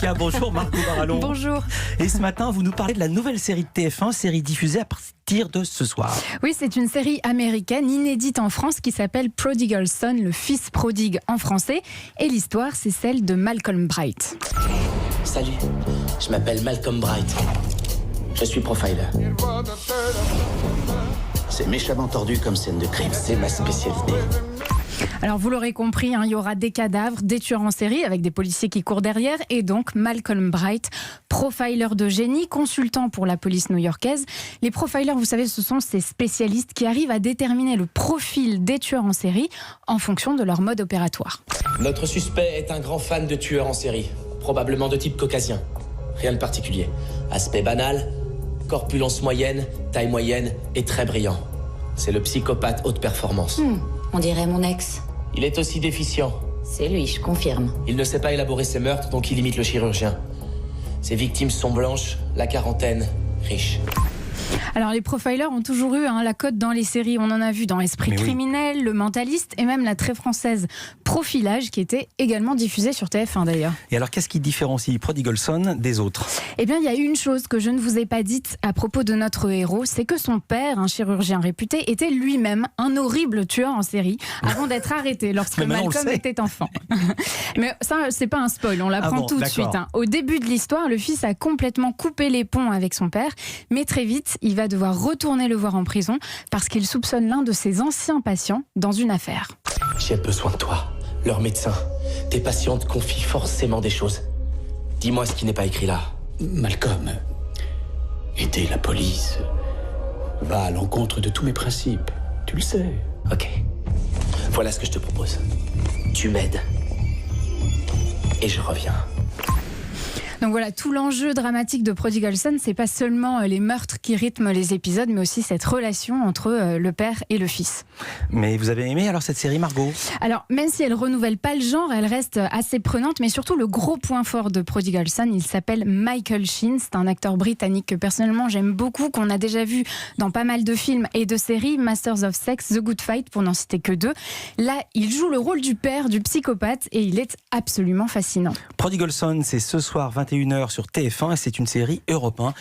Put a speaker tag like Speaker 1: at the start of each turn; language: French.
Speaker 1: Monica. Bonjour Margot Barallon.
Speaker 2: Bonjour.
Speaker 1: Et ce matin, vous nous parlez de la nouvelle série de TF1, série diffusée à partir de ce soir.
Speaker 2: Oui, c'est une série américaine inédite en France qui s'appelle Prodigal Son, le fils prodigue en français. Et l'histoire, c'est celle de Malcolm Bright.
Speaker 3: Salut, je m'appelle Malcolm Bright. Je suis profiler. C'est méchamment tordu comme scène de crime, c'est ma spécialité.
Speaker 2: Alors vous l'aurez compris, il y aura des cadavres, des tueurs en série avec des policiers qui courent derrière et donc Malcolm Bright, profiler de génie, consultant pour la police new-yorkaise. Les profilers, vous savez, ce sont ces spécialistes qui arrivent à déterminer le profil des tueurs en série en fonction de leur mode opératoire.
Speaker 3: Notre suspect est un grand fan de tueurs en série, probablement de type caucasien. Rien de particulier. Aspect banal, corpulence moyenne, taille moyenne et très brillant. C'est le psychopathe haute performance.
Speaker 4: On dirait mon ex.
Speaker 3: Il est aussi déficient.
Speaker 4: C'est lui, je confirme.
Speaker 3: Il ne sait pas élaborer ses meurtres, donc il imite le chirurgien. Ses victimes sont blanches, la quarantaine, riche.
Speaker 2: Alors les profilers ont toujours eu la cote dans les séries. On en a vu dans Esprit criminel, Le Mentaliste et même la très française Profilage qui était également diffusée sur TF1 d'ailleurs.
Speaker 1: Et alors qu'est-ce qui différencie Prodigal Son des autres ?
Speaker 2: Eh bien il y a une chose que je ne vous ai pas dite à propos de notre héros, c'est que son père, un chirurgien réputé, était lui-même un horrible tueur en série avant d'être arrêté lorsque Malcolm était enfant. Mais ça c'est pas un spoil, on l'apprend tout de suite. Au début de l'histoire, le fils a complètement coupé les ponts avec son père, mais très vite il va devoir retourner le voir en prison parce qu'il soupçonne l'un de ses anciens patients dans une affaire.
Speaker 3: J'ai besoin de toi, leur médecin. Tes patients te confient forcément des choses. Dis-moi ce qui n'est pas écrit là.
Speaker 5: Malcolm, aider la police va à l'encontre de tous mes principes. Tu le sais.
Speaker 3: Ok. Voilà ce que je te propose. Tu m'aides. Et je reviens.
Speaker 2: Donc voilà, tout l'enjeu dramatique de Prodigal Son, c'est pas seulement les meurtres qui rythment les épisodes, mais aussi cette relation entre le père et le fils.
Speaker 1: Mais vous avez aimé alors cette série, Margot ?
Speaker 2: Alors, même si elle renouvelle pas le genre, elle reste assez prenante, mais surtout le gros point fort de Prodigal Son, il s'appelle Michael Sheen. C'est un acteur britannique que personnellement j'aime beaucoup, qu'on a déjà vu dans pas mal de films et de séries, Masters of Sex, The Good Fight, pour n'en citer que deux. Là, il joue le rôle du père, du psychopathe, et il est absolument fascinant.
Speaker 1: Prodigal Son, c'est ce soir 21h sur TF1 et c'est une série Europe 1